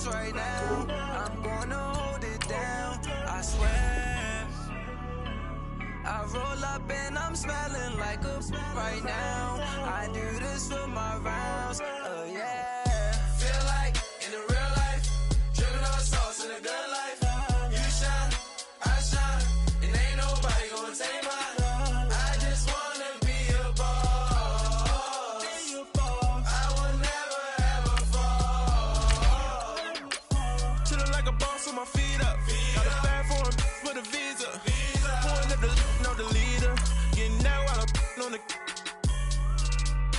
boss right now. I'm gonna hold it down, I swear. I roll up and I'm smelling like a right now. I do this for my rounds, yeah. Feel like in the real life, dripping on sauce in a good life. You shine, I shine, and ain't nobody gonna take mine. I just wanna be a boss. I will never ever fall. Chillin' like a boss with my feet up. Got a bag for him with a visa. Pulling up the leader. Getting out while I'm on the.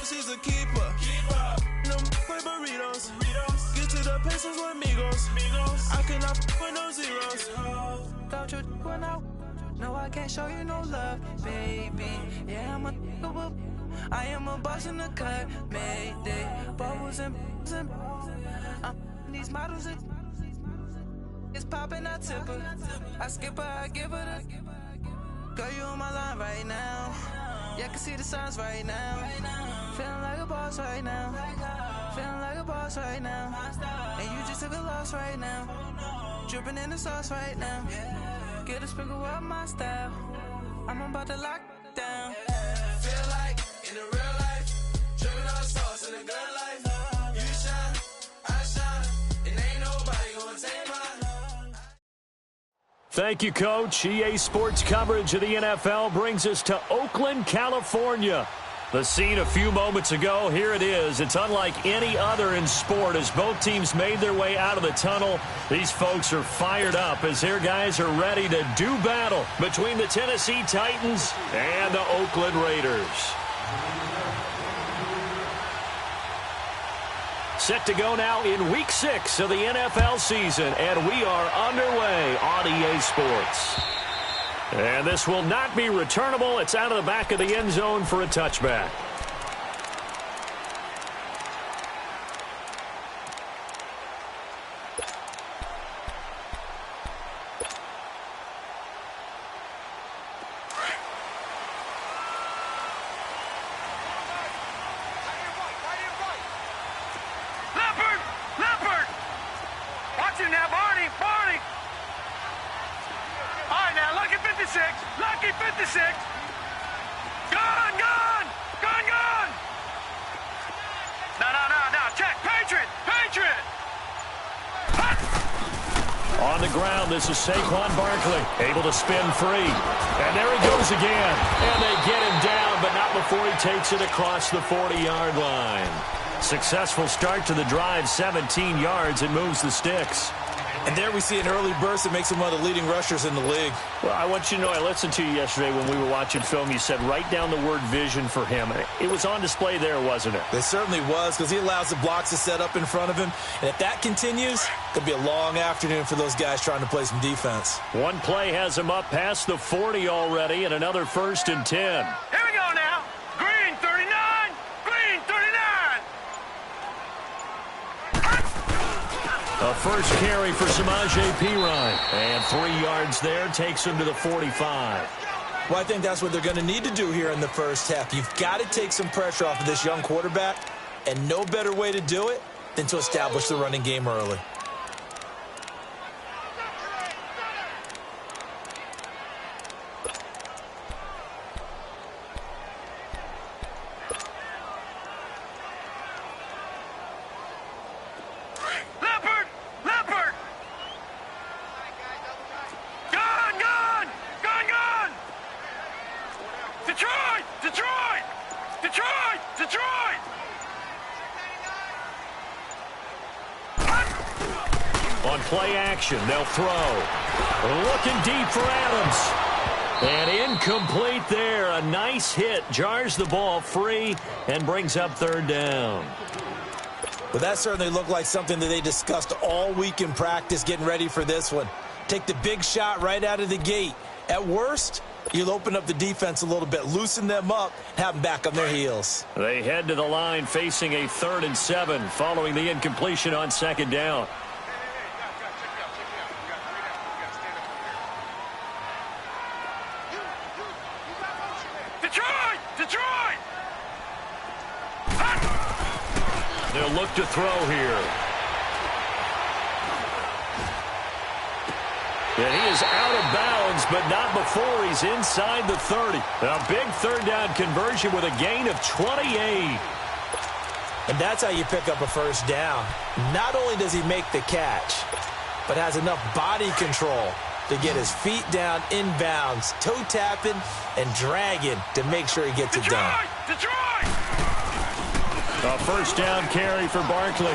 She's a keeper. Them play burritos. Get to the pesos with amigos. I cannot with no zeros. Don't you run out? No, I can't show you no love, baby. Yeah, I am a boss in the cut. Mayday. Bubbles and these models are. It's popping, I tip her. I skip her, I give her the. Girl, you on my line right now. Yeah, I can see the signs right now. Feeling like a boss right now. Feeling like a boss right now. And you just took a loss right now. Dripping in the sauce right now. Get a sprinkle up my style. I'm about to lock down. Feel like in the real life, dripping on sauce in a good life. You shine, I shine, and ain't nobody gonna take mine. Thank you, Coach. EA Sports coverage of the NFL brings us to Oakland, California. The scene a few moments ago, here it is. It's unlike any other in sport as both teams made their way out of the tunnel. These folks are fired up as their guys are ready to do battle between the Tennessee Titans and the Oakland Raiders. Set to go now in Week 6 of the NFL season, and we are underway on EA Sports. And this will not be returnable. It's out of the back of the end zone for a touchback. Lucky 56. Gone. No. Check. Patriot. On the ground, this is Saquon Barkley, able to spin free. And there he goes again. And they get him down, but not before he takes it across the 40-yard line. Successful start to the drive, 17 yards, and moves the sticks. And there we see an early burst that makes him one of the leading rushers in the league. Well, I want you to know, I listened to you yesterday when we were watching film. You said write down the word vision for him. It was on display there, wasn't it? It certainly was, because he allows the blocks to set up in front of him. And if that continues, it could be a long afternoon for those guys trying to play some defense. One play has him up past the 40 already, and another 1st and 10. Here we go now. Green 39. A first carry for Samaje Perine. And 3 yards there takes him to the 45. Well, I think that's what they're going to need to do here in the first half. You've got to take some pressure off of this young quarterback, and no better way to do it than to establish the running game early. Detroit! On play action, they'll throw. Looking deep for Adams. And incomplete there. A nice hit. Jars the ball free and brings up 3rd down. Well, that certainly looked like something that they discussed all week in practice getting ready for this one. Take the big shot right out of the gate. At worst, you'll open up the defense a little bit, loosen them up, have them back on their heels. They head to the line facing a 3rd and 7 following the incompletion on 2nd down. Detroit! They'll look to throw here. And he is out of bounds, but not before he's inside the 30. A big third down conversion with a gain of 28. And that's how you pick up a first down. Not only does he make the catch, but has enough body control to get his feet down inbounds, toe tapping and dragging to make sure he gets it done. Detroit! A first down carry for Barkley.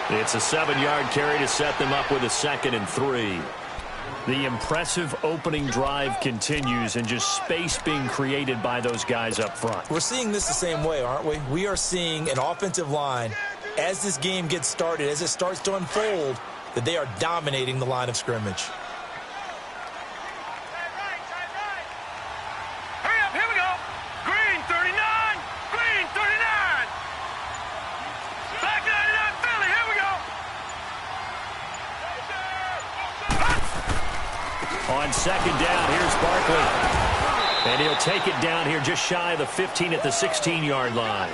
It's a 7-yard carry to set them up with a 2nd and 3. The impressive opening drive continues and just space being created by those guys up front. We're seeing this the same way, aren't we? We are seeing an offensive line, as this game gets started, as it starts to unfold, that they are dominating the line of scrimmage. Hurry up, here we go. Green 39, green 39. Back 99 Philly, here we go. On 2nd down, here's Barkley. And he'll take it down here just shy of the 15 at the 16-yard line.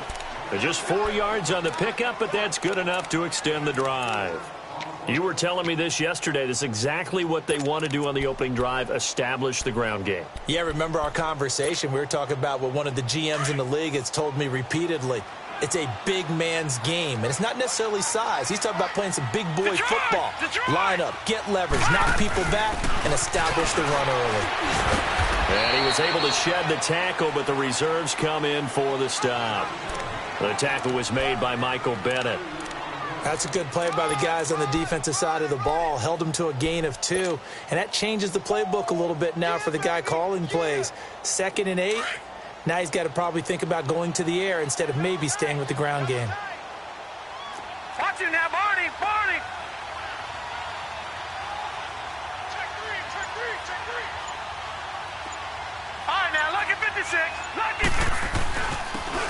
Just 4 yards on the pickup, but that's good enough to extend the drive. You were telling me this yesterday. This is exactly what they want to do on the opening drive, establish the ground game. Yeah, remember our conversation? We were talking about what one of the GMs in the league has told me repeatedly. It's a big man's game, and it's not necessarily size. He's talking about playing some big boy football. Line up, get leverage, knock people back, and establish the run early. And he was able to shed the tackle, but the reserves come in for the stop. The tackle was made by Michael Bennett. That's a good play by the guys on the defensive side of the ball. Held them to a gain of 2, and that changes the playbook a little bit now for the guy calling plays. 2nd and 8. Now he's got to probably think about going to the air instead of maybe staying with the ground game. Watch it now, Barney, Barney. Check three. All right, now, lucky 56. Lucky.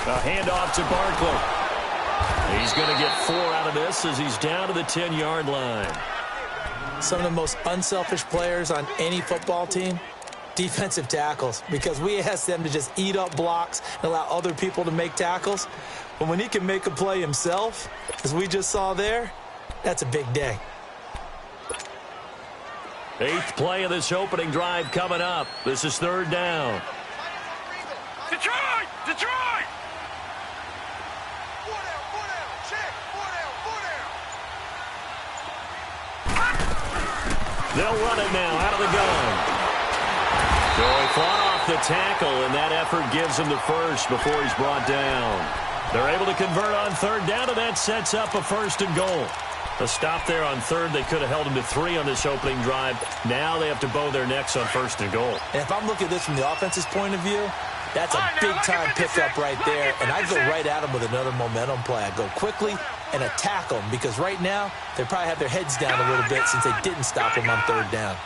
A handoff to Barkley. He's going to get 4 out of this as he's down to the 10-yard line. Some of the most unselfish players on any football team, defensive tackles, because we ask them to just eat up blocks and allow other people to make tackles. But when he can make a play himself, as we just saw there, that's a big day. 8th play of this opening drive coming up. This is 3rd down. Detroit! Detroit! They'll run it now out of the gun. So he fought off the tackle, and that effort gives him the first before he's brought down. They're able to convert on 3rd down, and that sets up a 1st and goal. A stop there on 3rd. They could have held him to 3 on this opening drive. Now they have to bow their necks on 1st and goal. And if I'm looking at this from the offense's point of view, that's a big-time pickup right there, and I go right at him with another momentum play. I go quickly and attack them, because right now they probably have their heads down a little bit since they didn't stop him on 3rd down.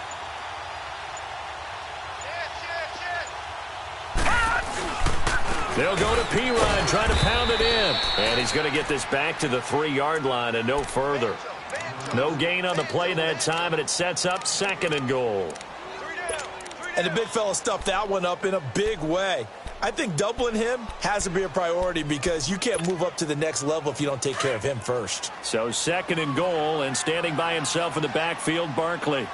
They'll go to P-Rod, trying to pound it in. And he's going to get this back to the 3-yard line and no further. No gain on the play that time, and it sets up 2nd and goal. And the big fella stuffed that one up in a big way. I think doubling him has to be a priority, because you can't move up to the next level if you don't take care of him first. So 2nd and goal, and standing by himself in the backfield, Barkley.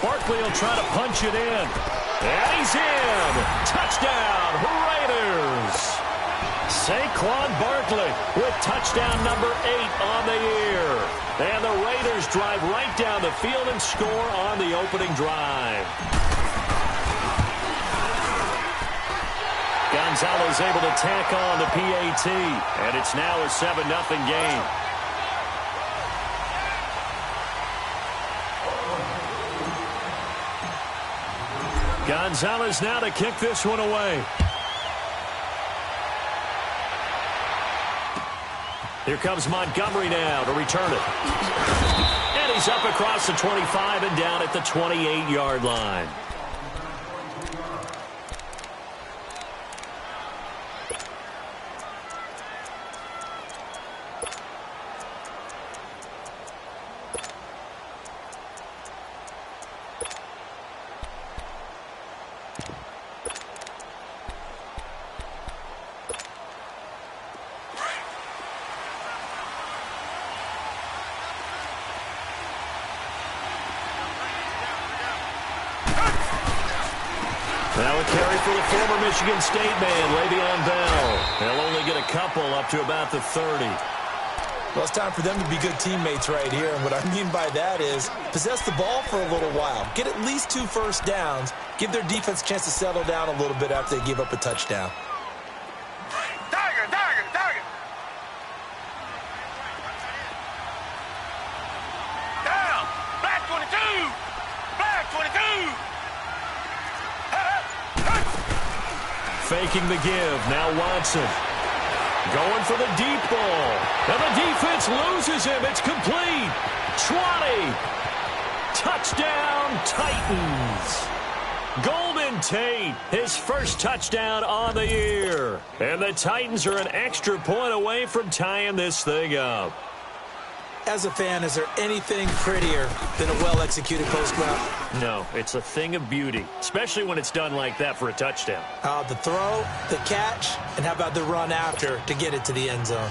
Barkley will try to punch it in. And he's in. Touchdown, Raiders. Saquon Barkley with touchdown number 8 on the year. And the Raiders drive right down the field and score on the opening drive. Gonzalez able to tack on the PAT. And it's now a 7-0 game. Gonzalez now to kick this one away. Here comes Montgomery now to return it. And he's up across the 25 and down at the 28-yard line. carry for the former Michigan State man, Le'Veon Bell. They'll only get a couple up to about the 30. Well, it's time for them to be good teammates right here, and what I mean by that is possess the ball for a little while, get at least 2 first downs, give their defense a chance to settle down a little bit after they give up a touchdown. Tiger! Down! Black 22! Black 22! Faking the give. Now Watson. Going for the deep ball. And the defense loses him. It's complete. 20. Touchdown, Titans. Golden Tate, his first touchdown on the year. And the Titans are an extra point away from tying this thing up. As a fan, is there anything prettier than a well-executed post route? No, it's a thing of beauty, especially when it's done like that for a touchdown. The throw, the catch, and how about the run after to get it to the end zone?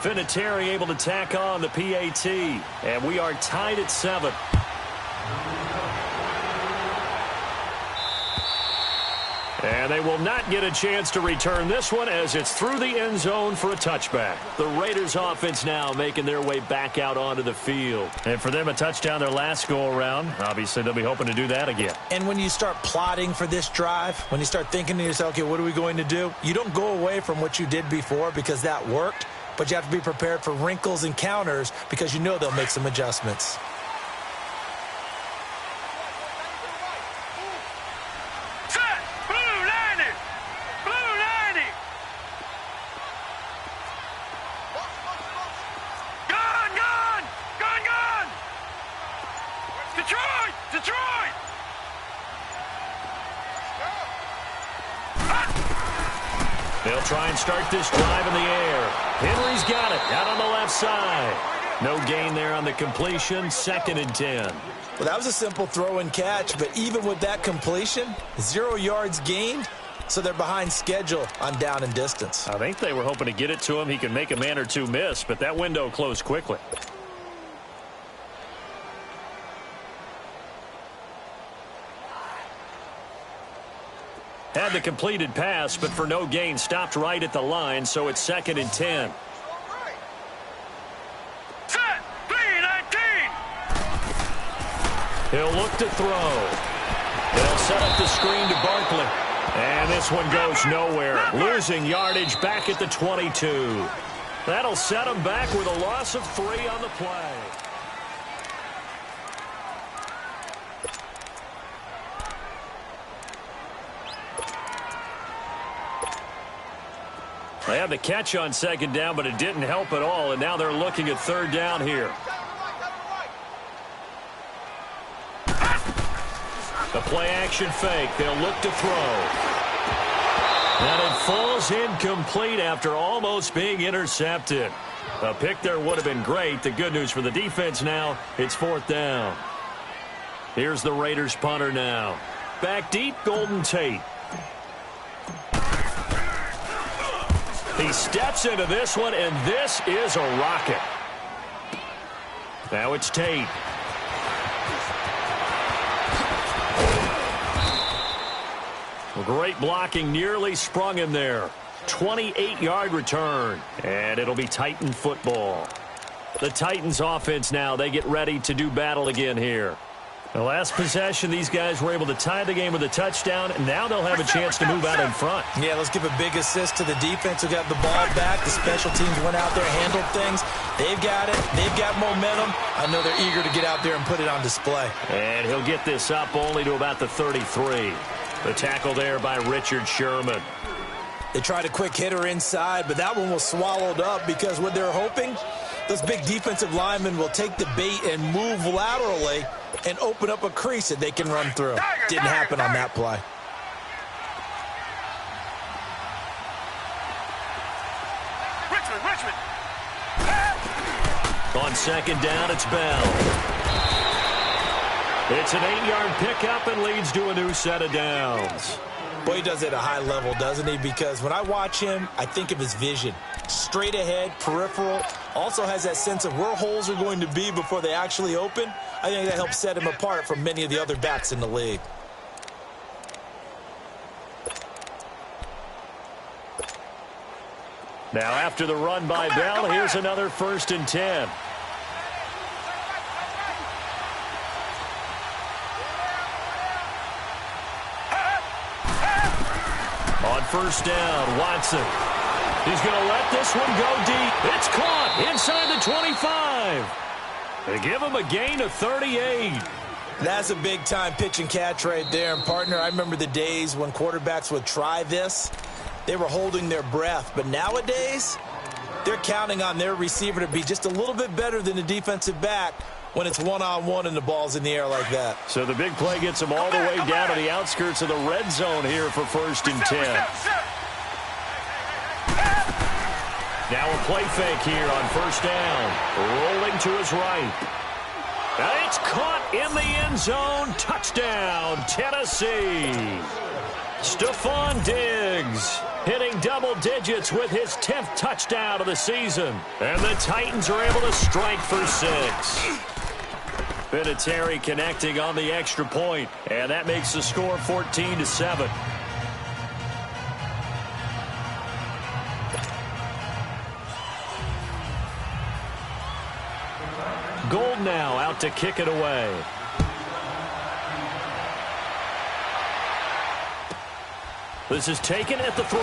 Vinatieri able to tack on the PAT, and we are tied at 7. And they will not get a chance to return this one as it's through the end zone for a touchback. The Raiders offense now making their way back out onto the field. And for them, a touchdown their last go-around. Obviously, they'll be hoping to do that again. And when you start plotting for this drive, when you start thinking to yourself, okay, what are we going to do? You don't go away from what you did before because that worked, but you have to be prepared for wrinkles and counters because you know they'll make some adjustments. Detroit! They'll try and start this drive in the air. Henry's got it out on the left side. No gain there on the completion. 2nd and 10. Well, that was a simple throw and catch, but even with that completion, 0 yards gained, so they're behind schedule on down and distance. I think they were hoping to get it to him. He could make a man or two miss, but that window closed quickly. Had the completed pass, but for no gain, stopped right at the line, so it's 2nd and 10. Set! 3-19! He'll look to throw. They'll set up the screen to Barkley. And this one goes nowhere. Losing yardage back at the 22. That'll set him back with a loss of 3 on the play. They had the catch on 2nd down, but it didn't help at all, and now they're looking at 3rd down here. The play-action fake. They'll look to throw. And it falls incomplete after almost being intercepted. A pick there would have been great. The good news for the defense now, it's 4th down. Here's the Raiders punter now. Back deep, Golden Tate. He steps into this one, and this is a rocket. Now it's Tate. Great blocking, nearly sprung him there. 28-yard return, and it'll be Titan football. The Titans offense now, they get ready to do battle again here. The last possession, these guys were able to tie the game with a touchdown, and now they'll have a chance to move out in front. Yeah, let's give a big assist to the defense who got the ball back. The special teams went out there, handled things. They've got it. They've got momentum. I know they're eager to get out there and put it on display. And he'll get this up only to about the 33. The tackle there by Richard Sherman. They tried a quick hitter inside, but that one was swallowed up because what they're hoping, those big defensive linemen will take the bait and move laterally and open up a crease that they can run through. Didn't happen on that play. Richmond! On 2nd down, it's Bell. It's an 8-yard pickup and leads to a new set of downs. Boy, he does it at a high level, doesn't he? Because when I watch him, I think of his vision. Straight ahead, peripheral. Also has that sense of where holes are going to be before they actually open. I think that helps set him apart from many of the other backs in the league. Now after the run by Bell, here's another 1st and 10. On 1st down, Watson. He's going to let this one go deep. It's caught inside the 25. They give him a gain of 38. That's a big-time pitch and catch right there. And, partner, I remember the days when quarterbacks would try this. They were holding their breath. But nowadays, they're counting on their receiver to be just a little bit better than the defensive back when it's one-on-one and the ball's in the air like that. So the big play gets them all the way down to the outskirts of the red zone here for 1st and 10. Now a play fake here on 1st down. Rolling to his right. And it's caught in the end zone. Touchdown, Tennessee. Stephon Diggs hitting double digits with his 10th touchdown of the season. And the Titans are able to strike for 6. Vinatieri connecting on the extra point. And that makes the score 14-7. Gold now out to kick it away. This is taken at the 3.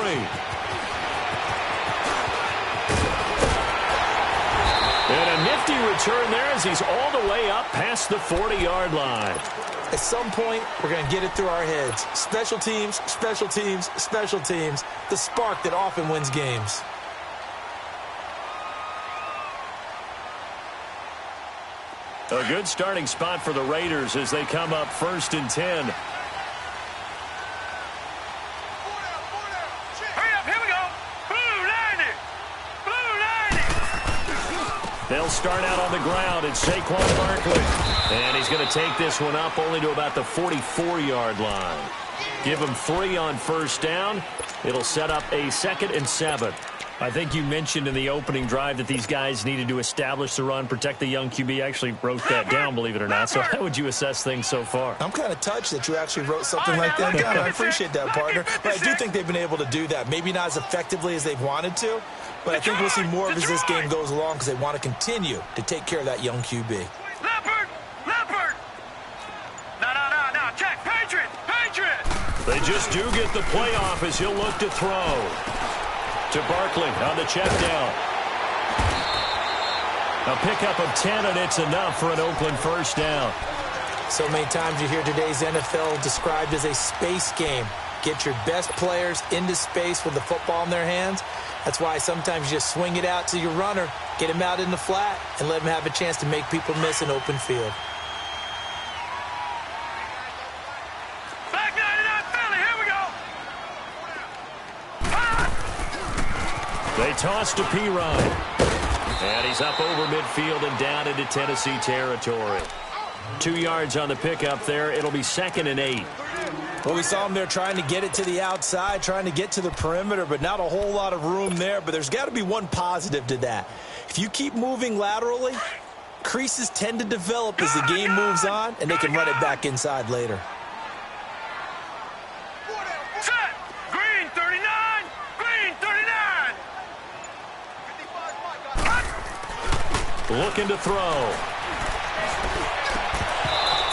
And a nifty return there as he's all the way up past the 40-yard line. At some point, we're going to get it through our heads. Special teams, special teams, special teams. The spark that often wins games. A good starting spot for the Raiders as they come up 1st and 10. Hurry up, here we go. Blue 90. Blue 90. They'll start out on the ground. It's Saquon Barkley. And he's going to take this one up only to about the 44-yard line. Give him 3 on 1st down. It'll set up a 2nd and 7. I think you mentioned in the opening drive that these guys needed to establish the run, protect the young QB. I actually wrote that down, believe it or not. So how would you assess things so far? I'm kind of touched that you actually wrote something like that down. I appreciate that, partner. But I do think they've been able to do that. Maybe not as effectively as they've wanted to, but I think we'll see more of as this game goes along because they want to continue to take care of that young QB. Leopard. No. Check. Patriot. They just do get the playoff as he'll look to throw. To Barkley on the check down. A pickup of 10, and it's enough for an Oakland 1st down. So many times you hear today's NFL described as a space game. Get your best players into space with the football in their hands. That's why sometimes you just swing it out to your runner, get him out in the flat, and let him have a chance to make people miss an open field. Back 99 Philly, here we go. They toss to P-Ryan. And he's up over midfield and down into Tennessee territory. 2 yards on the pickup there. It'll be 2nd and 8. Well, we saw him there trying to get it to the outside, trying to get to the perimeter, but not a whole lot of room there. But there's got to be one positive to that. If you keep moving laterally, creases tend to develop as the game moves on, and they can run it back inside later. Set. Green 39. Green 39. Looking to throw.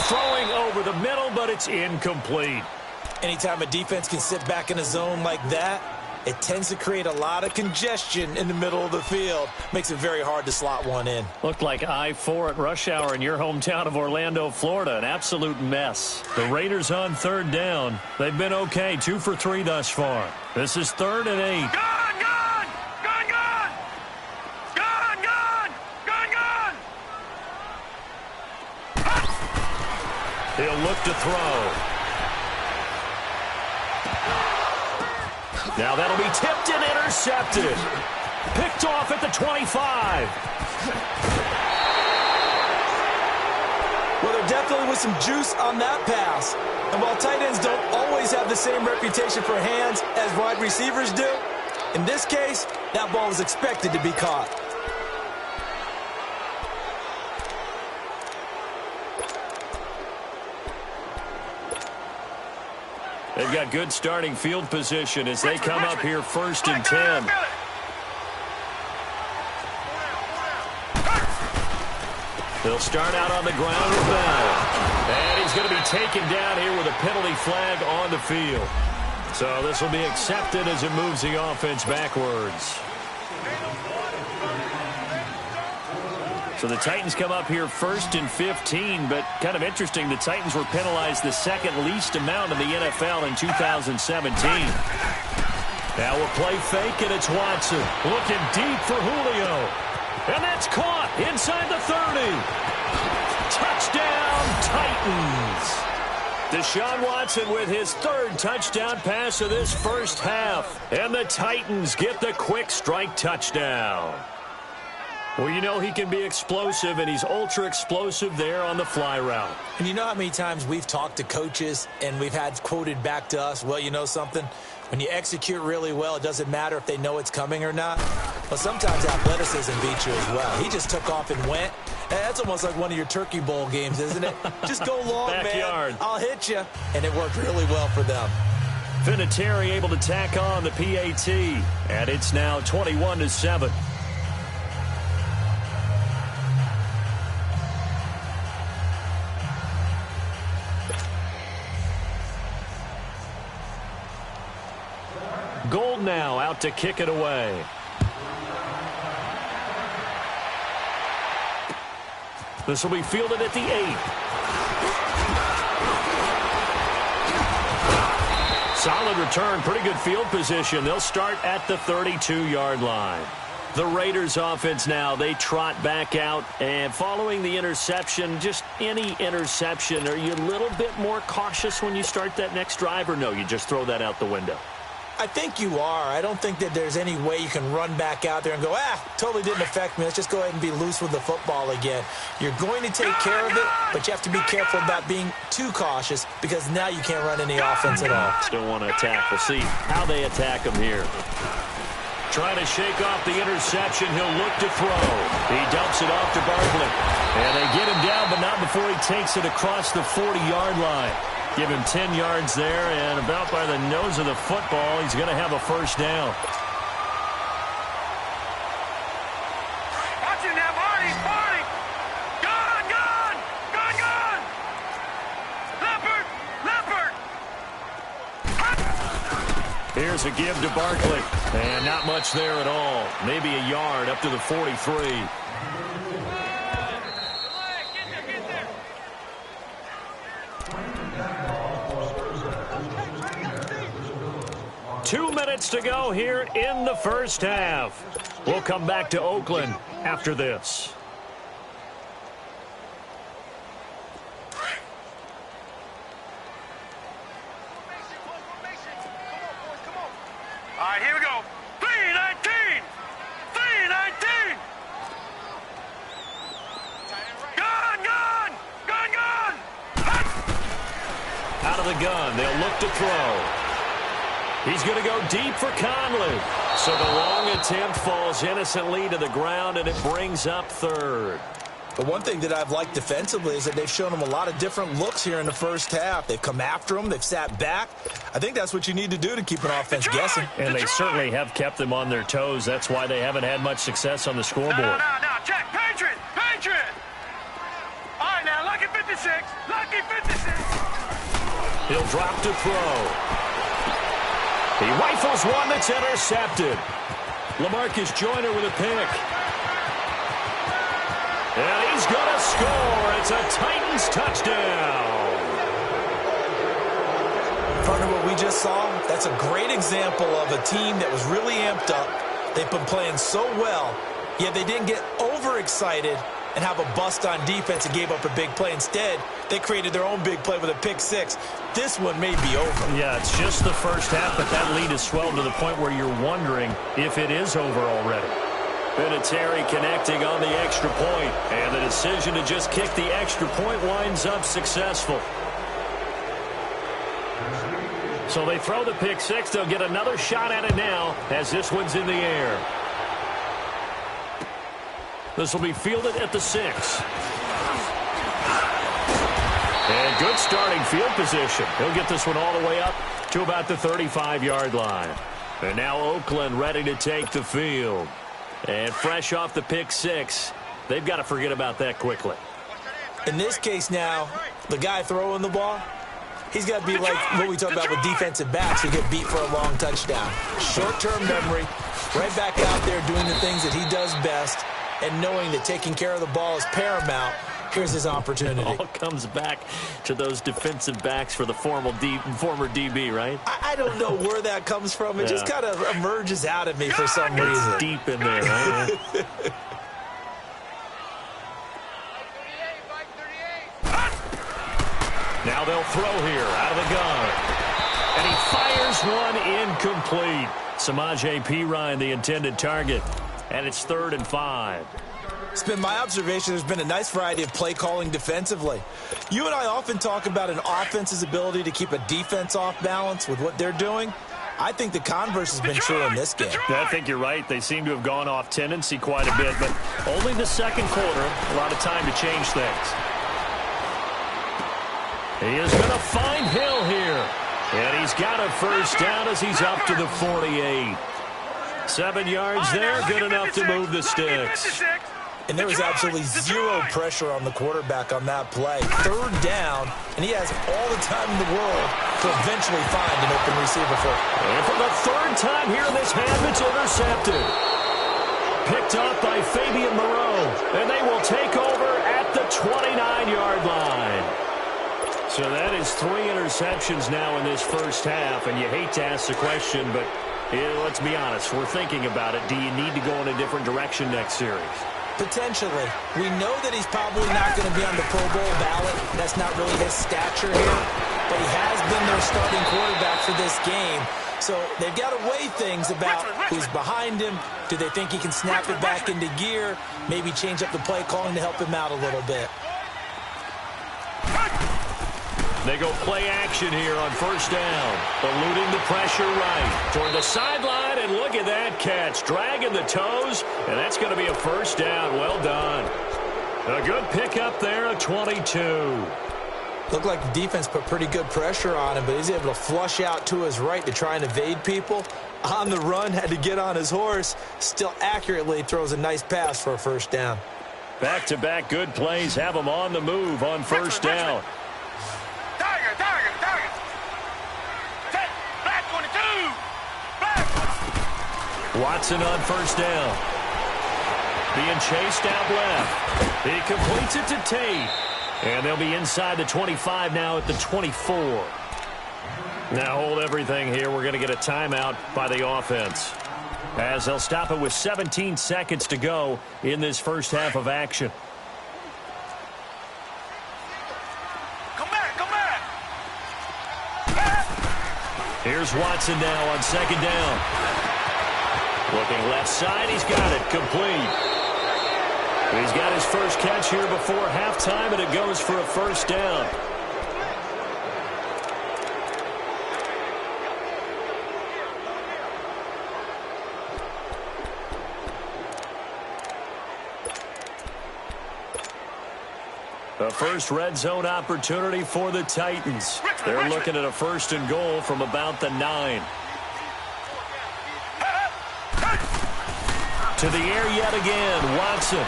Throwing over the middle, but it's incomplete. Anytime a defense can sit back in a zone like that, it tends to create a lot of congestion in the middle of the field. Makes it very hard to slot one in. Looked like I-4 at rush hour in your hometown of Orlando, Florida. An absolute mess. The Raiders on 3rd down. They've been okay, 2 for 3 thus far. This is 3rd and 8. Gone. He'll look to throw. Now that'll be tipped and intercepted. Picked off at the 25. Well, there definitely was some juice on that pass. And while tight ends don't always have the same reputation for hands as wide receivers do, in this case, that ball was expected to be caught. They've got good starting field position as they come up here 1st and 10. They'll start out on the ground with Bell. And he's going to be taken down here with a penalty flag on the field. So this will be accepted as it moves the offense backwards. So the Titans come up here 1st and 15, but kind of interesting, the Titans were penalized the second least amount in the NFL in 2017. Now we'll play fake, and it's Watson looking deep for Julio. And that's caught inside the 30. Touchdown, Titans. Deshaun Watson with his 3rd touchdown pass of this first half. And the Titans get the quick strike touchdown. Well, you know he can be explosive, and he's ultra-explosive there on the fly route. And you know how many times we've talked to coaches and we've had quoted back to us, well, you know something? When you execute really well, it doesn't matter if they know it's coming or not. But sometimes athleticism beats you as well. He just took off and went. That's almost like one of your Turkey Bowl games, isn't it? Just go long, Backyard. man. I'll hit you. And it worked really well for them. Vinatieri able to tack on the PAT, and it's now 21-7. Gold now out to kick it away. This will be fielded at the 8. Solid return, pretty good field position. They'll start at the 32-yard line. The Raiders offense now, they trot back out, and following the interception, just any interception, are you a little bit more cautious when you start that next drive, or no, you just throw that out the window? I think you are. I don't think that there's any way you can run back out there and go, totally didn't affect me. Let's just go ahead and be loose with the football again. You're going to take care of it, but you have to be careful about being too cautious because now you can't run any offense at all. Don't want to attack. We'll see how they attack him here. Trying to shake off the interception. He'll look to throw. He dumps it off to Barkley. And they get him down, but not before he takes it across the 40-yard line. Give him 10 yards there, and about by the nose of the football, he's going to have a first down. Watching that party, party! Gone, gone! Gone, gone! Leopard! Leopard! Here's a give to Barkley, and not much there at all. Maybe a yard up to the 43. 2 minutes to go here in the first half. We'll come back to Oakland after this. All right, here we go. 3-19! 3-19! Gone, gone! Gone, gone! Out of the gun, they'll look to throw. He's going to go deep for Conley. So the long attempt falls innocently to the ground, and it brings up 3rd. But one thing that I've liked defensively is that they've shown them a lot of different looks here in the first half. They've come after them. They've sat back. I think that's what you need to do to keep an offense guessing. And they certainly have kept them on their toes. That's why they haven't had much success on the scoreboard. No, check. Patriot! Patriot! All right, now, lucky 56. Lucky 56. He'll drop to throw. He rifles one that's intercepted. LaMarcus Joyner with a pick. And he's going to score. It's a Titans touchdown. Partner, what we just saw, that's a great example of a team that was really amped up. They've been playing so well, yet they didn't get overexcited and have a bust on defense and gave up a big play. Instead, they created their own big play with a pick six. This one may be over. Yeah, it's just the first half, but that lead has swelled to the point where you're wondering if it is over already. Vinatieri connecting on the extra point, and the decision to just kick the extra point winds up successful. So they throw the pick six. They'll get another shot at it now as this one's in the air. This will be fielded at the 6. And good starting field position. He'll get this one all the way up to about the 35-yard line. And now Oakland ready to take the field. And fresh off the pick six, they've got to forget about that quickly. In this case now, the guy throwing the ball, he's got to be like what we talk about with defensive backs who get beat for a long touchdown. Short-term memory, right back out there doing the things that he does best, and knowing that taking care of the ball is paramount. Here's his opportunity. It all comes back to those defensive backs for the former DB, right? I don't know where that comes from. It just kind of emerges out of me for some reason. It's deep in there, right? Now they'll throw here out of the gun. And he fires one incomplete. Samaje Perine, the intended target. And it's 3rd and 5. It's been my observation there's been a nice variety of play calling defensively. You and I often talk about an offense's ability to keep a defense off balance with what they're doing. I think the converse has been true in this game. I think you're right. They seem to have gone off tendency quite a bit, but only the second quarter. A lot of time to change things. He is going to find Hill here. And he's got a first down as he's up to the 48. 7 yards there, good enough to move the sticks. And there was absolutely zero pressure on the quarterback on that play. 3rd down, and he has all the time in the world to eventually find an open receiver for it. And for the 3rd time here in this half, it's intercepted. Picked up by Fabian Moreau, and they will take over at the 29-yard line. So that is 3 interceptions now in this first half, and you hate to ask the question, but let's be honest, we're thinking about it. Do you need to go in a different direction next series? Potentially. We know that he's probably not going to be on the Pro Bowl ballot. That's not really his stature here. But he has been their starting quarterback for this game. So they've got to weigh things about who's behind him. Do they think he can snap it back into gear? Maybe change up the play calling to help him out a little bit. They go play action here on first down. Eluding the pressure right toward the sideline, and look at that catch. Dragging the toes, and that's going to be a first down. Well done. A good pickup there, a 22. Looked like the defense put pretty good pressure on him, but he's able to flush out to his right to try and evade people. On the run, had to get on his horse. Still accurately throws a nice pass for a first down. Back-to-back good plays have him on the move on first down. Target. Black 22. Black. Watson on first down. Being chased out left. He completes it to Tate. And they'll be inside the 25 now at the 24. Now hold everything here. We're going to get a timeout by the offense, as they'll stop it with 17 seconds to go in this first half of action. Here's Watson now on second down. Looking left side, he's got it complete. He's got his first catch here before halftime, and it goes for a first down. The first red zone opportunity for the Titans. They're looking at a 1st and goal from about the 9. To the air yet again, Watson.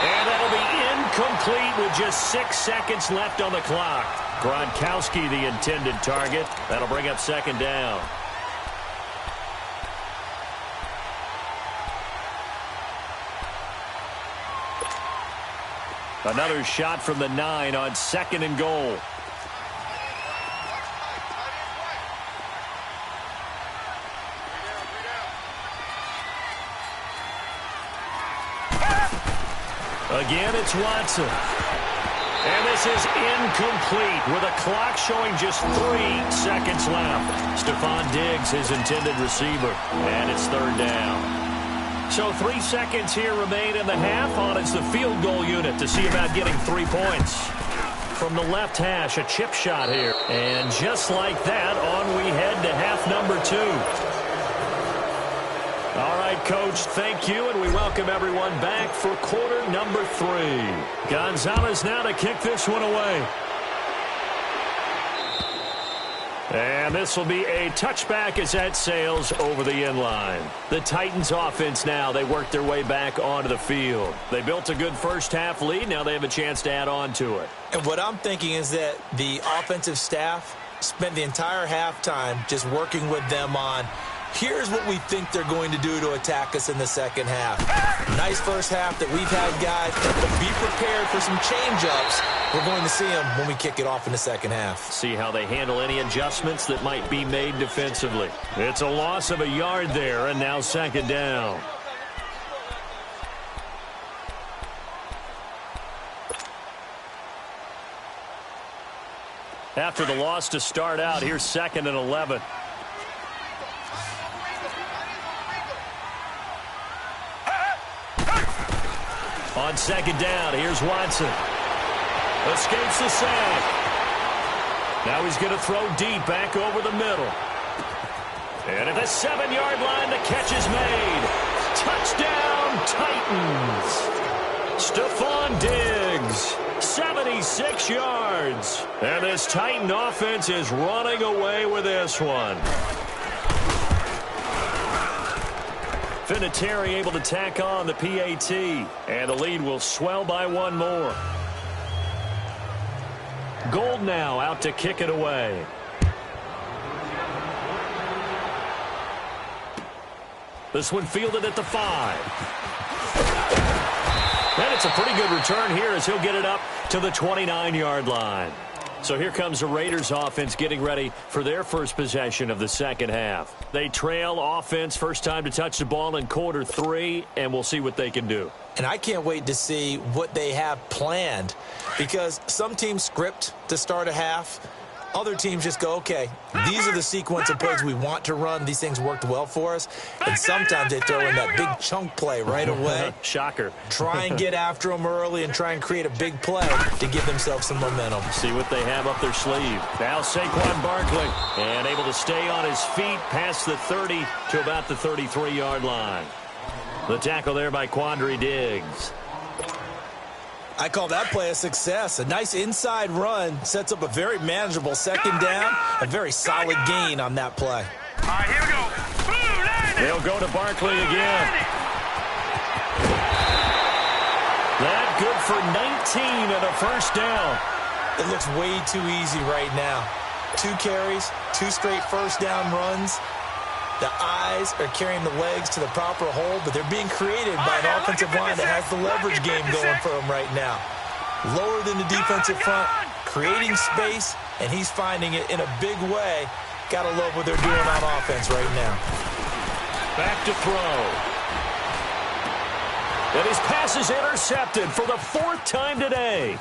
And that'll be incomplete with just 6 seconds left on the clock. Gronkowski, the intended target. That'll bring up second down. Another shot from the 9 on 2nd and goal. Again, it's Watson. And this is incomplete with a clock showing just 3 seconds left. Stephon Diggs, his intended receiver. And it's 3rd down. So 3 seconds here remain in the half. On it's the field goal unit to see about getting 3 points. From the left hash, a chip shot here. And just like that, on we head to half number 2. All right, Coach, thank you, and we welcome everyone back for quarter number 3. Gonzalez now to kick this one away. And this will be a touchback as that sails over the end line. The Titans offense now, they work their way back onto the field. They built a good first half lead. Now they have a chance to add on to it. And what I'm thinking is that the offensive staff spent the entire halftime just working with them on, here's what we think they're going to do to attack us in the second half. Nice first half that we've had, guys, but be prepared for some change-ups. We're going to see them when we kick it off in the second half. See how they handle any adjustments that might be made defensively. It's a loss of a yard there, and now second down. After the loss to start out, here's 2nd and 11. On second down, here's Watson. Escapes the sack. Now he's going to throw deep back over the middle. And at the 7-yard line, the catch is made. Touchdown, Titans. Stephon Diggs, 76 yards. And this Titan offense is running away with this one. Vinatieri able to tack on the PAT, and the lead will swell by one more. Gold now out to kick it away. This one fielded at the 5. And it's a pretty good return here as he'll get it up to the 29-yard line. So here comes the Raiders offense getting ready for their first possession of the second half. They trail offense, first time to touch the ball in quarter 3, and we'll see what they can do. And I can't wait to see what they have planned, because some teams script to start a half. Other teams just go, okay, these are the sequence of plays we want to run. These things worked well for us. And sometimes they throw in that big chunk play right away. Shocker. Try and get after them early and try and create a big play to give themselves some momentum. See what they have up their sleeve. Now Saquon Barkley, and able to stay on his feet past the 30 to about the 33-yard line. The tackle there by Quandre Diggs. I call that play a success. A nice inside run sets up a very manageable second down. A very solid gain on that play. All right, here we go. They'll go to Barkley again. That good for 19 and a first down. It looks way too easy right now. 2 carries, 2 straight first down runs. The eyes are carrying the legs to the proper hole, but they're being created by an offensive line that has the leverage game going for them right now. Lower than the defensive front, creating space, and he's finding it in a big way. Gotta love what they're doing on offense right now. Back to throw. And his pass is intercepted for the 4th time today.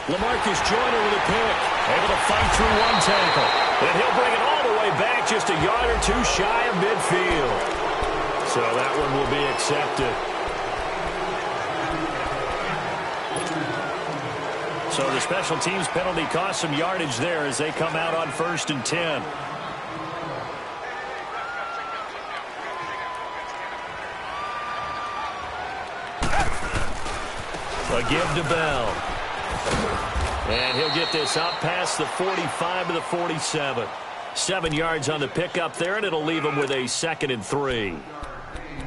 LaMarcus Joyner with a pick, able to fight through one tackle. And he'll bring it all the way back just a yard or 2 shy of midfield. So that one will be accepted. So the special teams penalty cost some yardage there as they come out on 1st and 10. A give to Bell. And he'll get this up past the 45 to the 47. 7 yards on the pickup there, and it'll leave him with a 2nd and 3.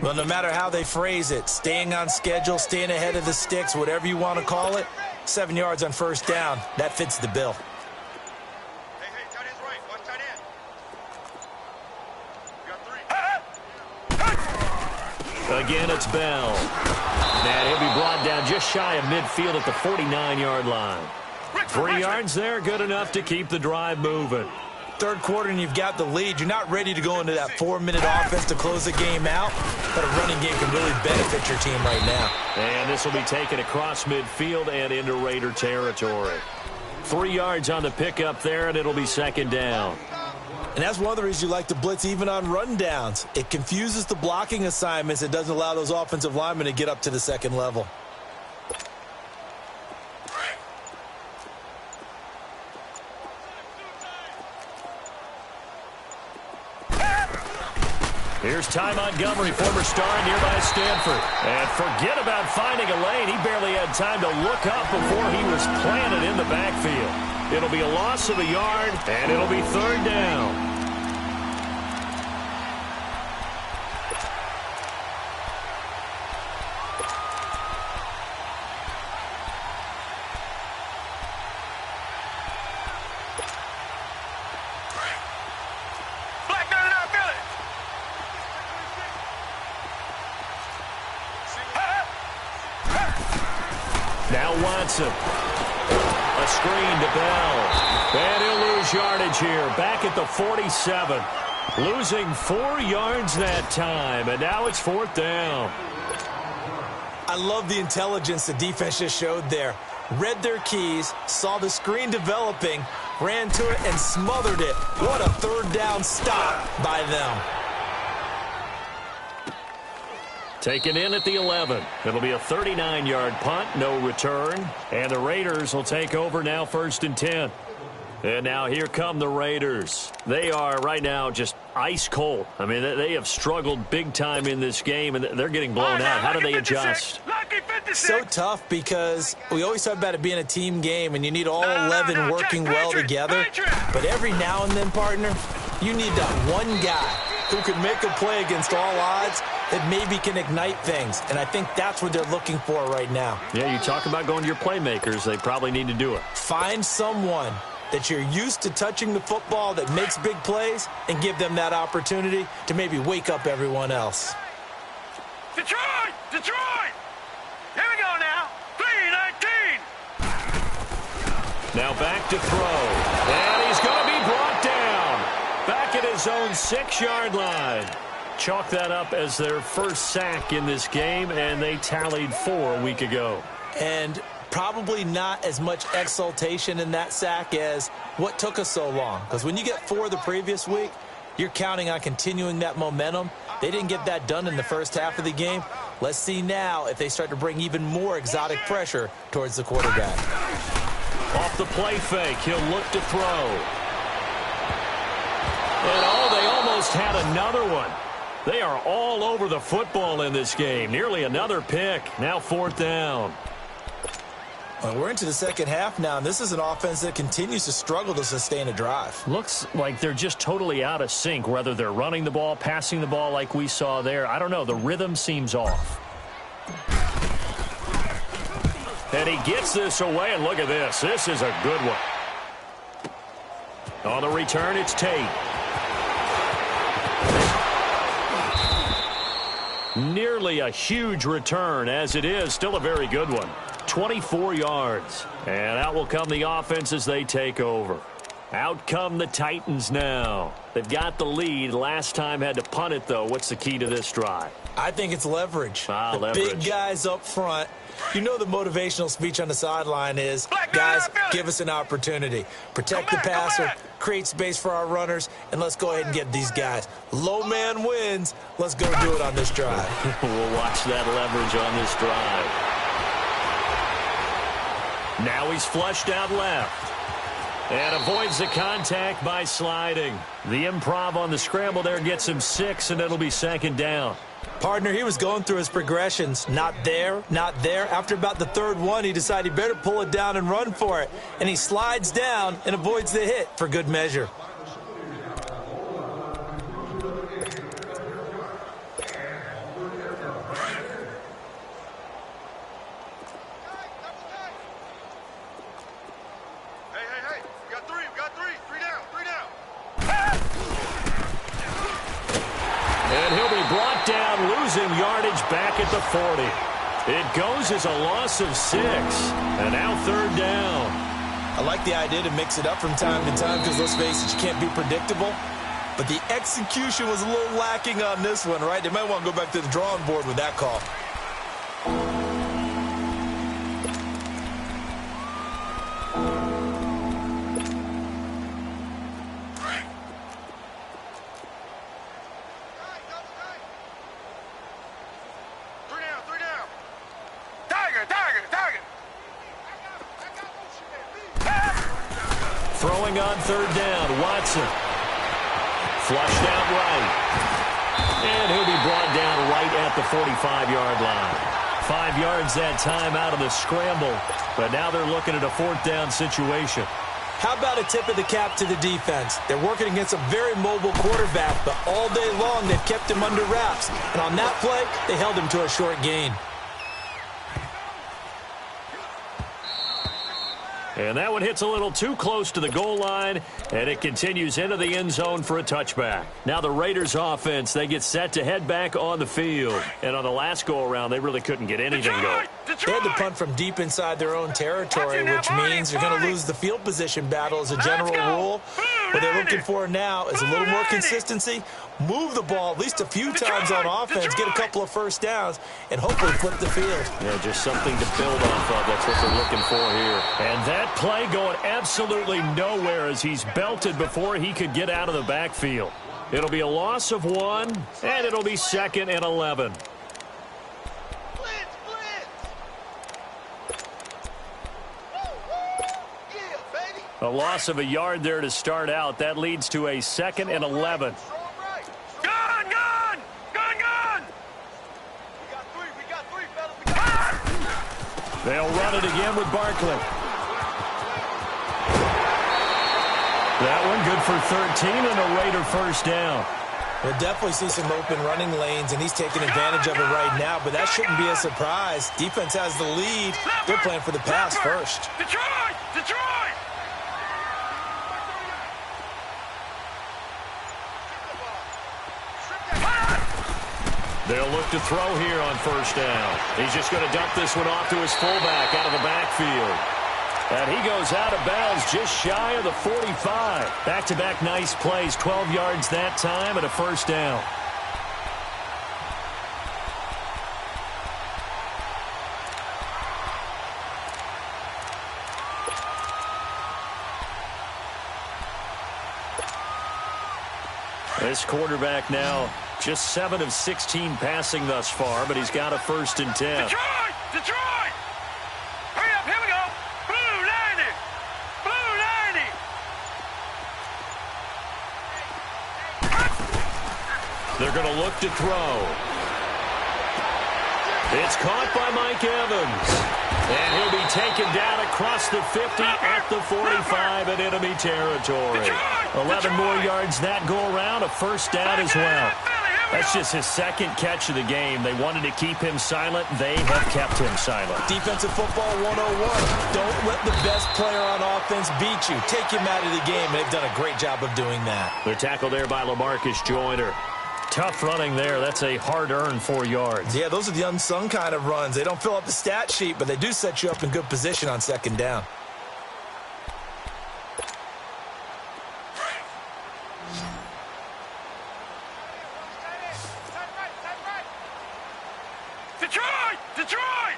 Well, no matter how they phrase it, staying on schedule, staying ahead of the sticks, whatever you want to call it, 7 yards on first down, that fits the bill. Hey, tight end's right. Watch tight end. You got 3. Again, it's Bell. And he'll be brought down just shy of midfield at the 49-yard line. 3 yards there, good enough to keep the drive moving. Third quarter and you've got the lead. You're not ready to go into that 4-minute offense to close the game out, but a running game can really benefit your team right now. And this will be taken across midfield and into Raider territory. 3 yards on the pickup there, and it'll be 2nd down. And that's one of the reasons you like to blitz even on rundowns. It confuses the blocking assignments. It doesn't allow those offensive linemen to get up to the second level. Here's Ty Montgomery, former star at nearby Stanford. And forget about finding a lane. He barely had time to look up before he was planted in the backfield. It'll be a loss of a yard, and it'll be third down. Now Watson. A screen to Bell. And he'll lose yardage here. Back at the 47. Losing 4 yards that time. And now it's fourth down. I love the intelligence the defense just showed there. Read their keys, saw the screen developing, ran to it, and smothered it. What a third down stop by them. Taken in at the 11. It'll be a 39-yard punt, no return. And the Raiders will take over now, 1st and 10. And now here come the Raiders. They are right now just ice cold. I mean, they have struggled big time in this game, and they're getting blown out. How do they adjust? So tough because we always talk about it being a team game, and you need all 11 working well together. But every now and then, partner, you need that one guy who can make a play against all odds that maybe can ignite things. And I think that's what they're looking for right now. Yeah, you talk about going to your playmakers. They probably need to do it. Find someone that you're used to touching the football that makes big plays and give them that opportunity to maybe wake up everyone else. Detroit! Detroit! Here we go now. 3-19. Now back to throw. And he's going to be brought down. Back at his own 6-yard line. Chalk that up as their first sack in this game, and they tallied 4 a week ago. And probably not as much exultation in that sack as what took us so long. Because when you get 4 the previous week, you're counting on continuing that momentum. They didn't get that done in the first half of the game. Let's see now if they start to bring even more exotic pressure towards the quarterback. Off the play fake, he'll look to throw. And they almost had another one. They are all over the football in this game. Nearly another pick. Now 4th down. Well, we're into the second half now, and this is an offense that continues to struggle to sustain a drive. Looks like they're just totally out of sync, whether they're running the ball, passing the ball like we saw there. I don't know. The rhythm seems off. And he gets this away, and look at this. This is a good one. On the return, it's Tate. Nearly a huge return, as it is. Still a very good one. 24 yards. And out will come the offense as they take over. Out come the Titans now. They've got the lead. Last time had to punt it, though. What's the key to this drive? I think it's leverage. Leverage. Big guys up front. You know the motivational speech on the sideline is, guys, give us an opportunity. Protect the passer, create space for our runners, and let's go ahead and get these guys. Low man wins. Let's go do it on this drive. We'll watch that leverage on this drive. Now he's flushed out left. And avoids the contact by sliding. The improv on the scramble there gets him 6, and it'll be 2nd down. Partner, he was going through his progressions. Not there, not there. After about the 3rd one, he decided he better pull it down and run for it. And he slides down and avoids the hit for good measure. Yardage back at the 40. It goes as a loss of 6. And now 3rd down. I like the idea to mix it up from time to time because, let's face it, you can't be predictable. But the execution was a little lacking on this one, right? They might want to go back to the drawing board with that call. Throwing on 3rd down, Watson. Flushed out right. at the 45-yard line. 5 yards that time out of the scramble, but now they're looking at a 4th down situation. How about a tip of the cap to the defense? They're working against a very mobile quarterback, but all day long they've kept him under wraps. And on that play, they held him to a short gain. And that one hits a little too close to the goal line, and it continues into the end zone for a touchback. Now the Raiders offense, they get set to head back on the field. And on the last go-around, they really couldn't get anything going. They had to punt from deep inside their own territory, which means you're going to lose the field position battle as a general rule. What they're looking for now is a little more consistency, move the ball at least a few times on offense, get a couple of first downs, and hopefully flip the field. Yeah, just something to build off of. That's what they're looking for here. And that play going absolutely nowhere as he's belted before he could get out of the backfield. It'll be a loss of 1, and it'll be 2nd and 11. A loss of a yard there to start out. That leads to a 2nd and 11. Gun! Gun! Gun! Gun! We got three, fellas. They'll run it again with Barkley. That one good for 13 and a Raider first down. We'll definitely see some open running lanes, and he's taking advantage of it right now, but that shouldn't be a surprise. Defense has the lead. They're playing for the pass first. Detroit! Detroit! They'll look to throw here on first down. He's just going to dump this one off to his fullback out of the backfield. And he goes out of bounds just shy of the 45. Back-to-back nice plays, 12 yards that time and a first down. This quarterback now just 7 of 16 passing thus far, but he's got a 1st and 10. Detroit! Detroit! Hurry up, here we go! Blue 90! Blue 90! They're going to look to throw. It's caught by Mike Evans. And he'll be taken down across the 50 at the 45 in enemy territory. 11 more yards that go around, a first down as well. That's just his 2nd catch of the game. They wanted to keep him silent. They have kept him silent. Defensive football 101. Don't let the best player on offense beat you. Take him out of the game, and they've done a great job of doing that. The tackle there by LaMarcus Joyner. Tough running there. That's a hard-earned 4 yards. Yeah, those are the unsung kind of runs. They don't fill up the stat sheet, but they do set you up in good position on 2nd down. Detroit! Detroit!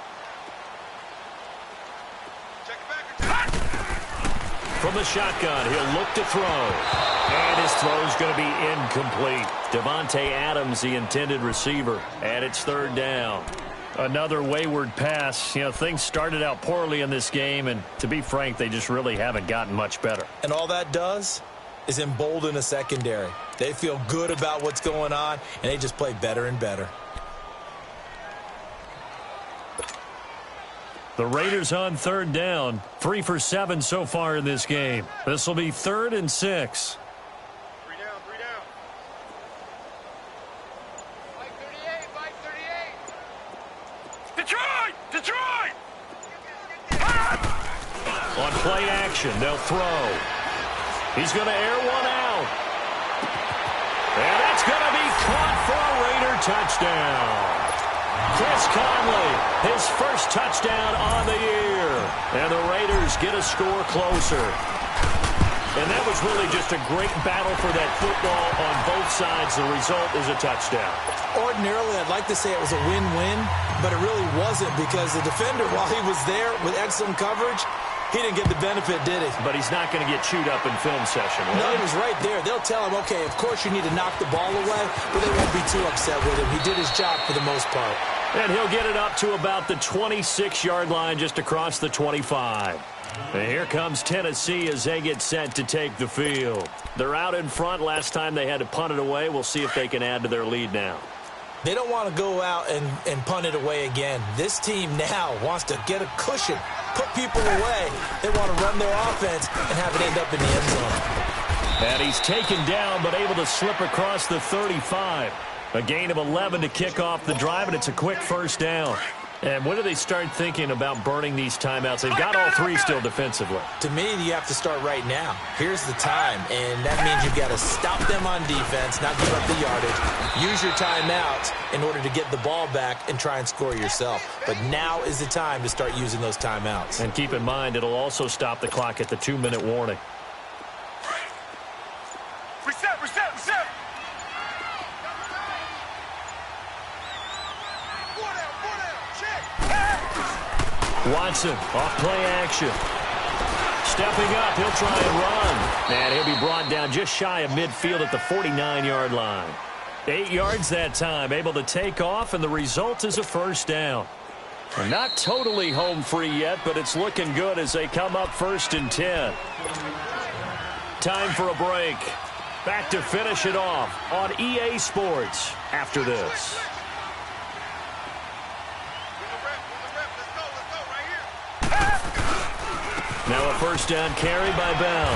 From the shotgun, he'll look to throw. And his throw's going to be incomplete. Devontae Adams, the intended receiver. And it's 3rd down. Another wayward pass. You know, things started out poorly in this game, and to be frank, they just really haven't gotten much better. And all that does is embolden a secondary. They feel good about what's going on, and they just play better and better. The Raiders on 3rd down. 3 for 7 so far in this game. This will be 3rd and 6. 3 down, 3 down. Mike 38, Mike 38. Detroit! Detroit! On play action, they'll throw. He's going to air one out. And that's going to be caught for a Raider touchdown. Chris Conley, his first touchdown on the year. And the Raiders get a score closer. And that was really just a great battle for that football on both sides. The result is a touchdown. Ordinarily, I'd like to say it was a win-win, but it really wasn't because the defender, while he was there with excellent coverage, he didn't get the benefit, did he? But he's not going to get chewed up in film session. No, he was right there. They'll tell him, okay, of course you need to knock the ball away, but they won't be too upset with him. He did his job for the most part. And he'll get it up to about the 26-yard line just across the 25. And here comes Tennessee as they get set to take the field. They're out in front. Last time they had to punt it away. We'll see if they can add to their lead now. They don't want to go out and punt it away again. This team now wants to get a cushion, put people away. They want to run their offense and have it end up in the end zone. And he's taken down but able to slip across the 35. A gain of 11 to kick off the drive, and it's a quick first down. And when do they start thinking about burning these timeouts? They've got all three still defensively. To me, you have to start right now. Here's the time, and that means you've got to stop them on defense, not give up the yardage. Use your timeouts in order to get the ball back and try and score yourself. But now is the time to start using those timeouts. And keep in mind, it'll also stop the clock at the 2-minute warning. Reset, reset, reset. Watson, off play action. Stepping up, he'll try and run. And he'll be brought down just shy of midfield at the 49-yard line. 8 yards that time, able to take off, and the result is a first down. They're not totally home free yet, but it's looking good as they come up 1st and 10. Time for a break. Back to finish it off on EA Sports after this. Now a first down carry by Bell.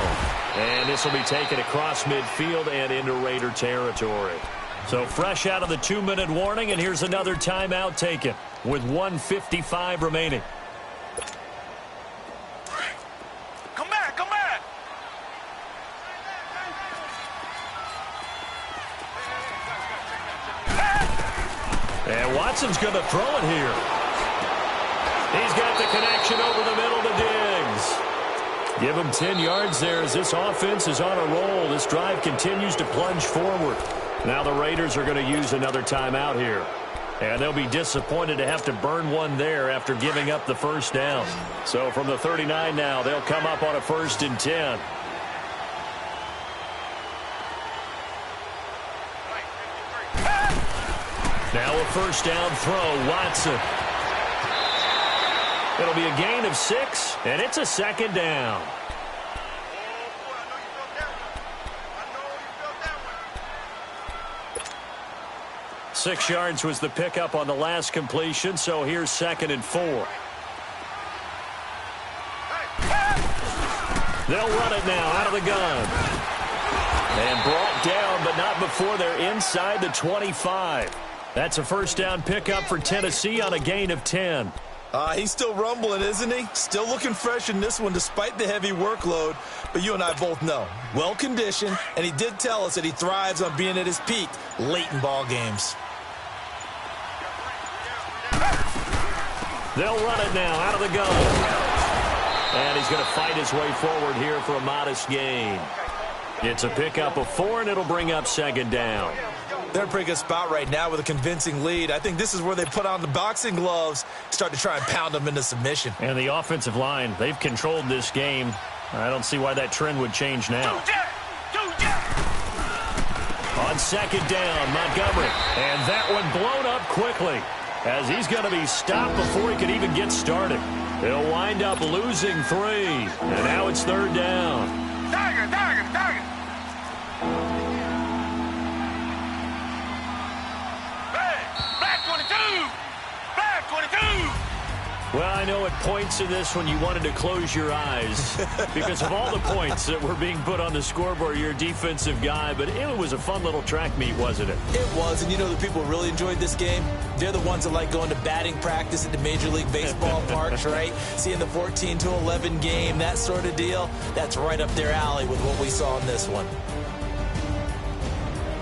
And this will be taken across midfield and into Raider territory. So fresh out of the 2-minute warning, and here's another timeout taken with 1:55 remaining. Come back, come back. And Watson's going to throw it here. He's got the connection over the middle to Diggs. Give him 10 yards there as this offense is on a roll. This drive continues to plunge forward. Now the Raiders are going to use another timeout here. And they'll be disappointed to have to burn one there after giving up the first down. So from the 39 now, they'll come up on a 1st and 10. Now a first down throw, Watson. It'll be a gain of 6, and it's a 2nd down. Oh, 6 yards was the pickup on the last completion, so here's 2nd and 4. They'll run it now out of the gun. And brought down, but not before they're inside the 25. That's a first down pickup for Tennessee on a gain of 10. He's still rumbling, isn't he? Still looking fresh in this one despite the heavy workload. But you and I both know, well-conditioned, and he did tell us that he thrives on being at his peak late in ball games. They'll run it now out of the gun. And he's going to fight his way forward here for a modest gain. It's a pickup of 4, and it'll bring up 2nd down. They're in a pretty good spot right now with a convincing lead. I think this is where they put on the boxing gloves, start to try and pound them into submission. And the offensive line, they've controlled this game. I don't see why that trend would change now. On 2nd down, Montgomery. And that one blown up quickly as he's going to be stopped before he could even get started. He'll wind up losing 3. And now it's 3rd down. Tiger, tiger, tiger. Black 22! Black 22! Well, I know at points in this when you wanted to close your eyes because of all the points that were being put on the scoreboard. You're a defensive guy, but it was a fun little track meet, wasn't it? It was, and you know the people who really enjoyed this game? They're the ones that like going to batting practice at the Major League Baseball parks, right? Seeing the 14-11 game, that sort of deal. That's right up their alley with what we saw in this one.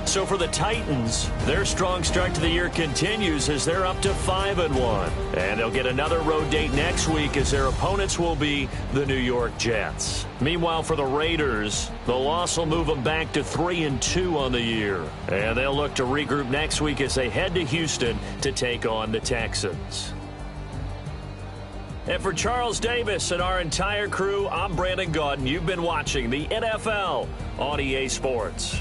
So for the Titans, their strong start to the year continues as they're up to 5-1. And they'll get another road date next week as their opponents will be the New York Jets. Meanwhile, for the Raiders, the loss will move them back to 3-2 on the year. And they'll look to regroup next week as they head to Houston to take on the Texans. And for Charles Davis and our entire crew, I'm Brandon Gaudin. You've been watching the NFL on EA Sports.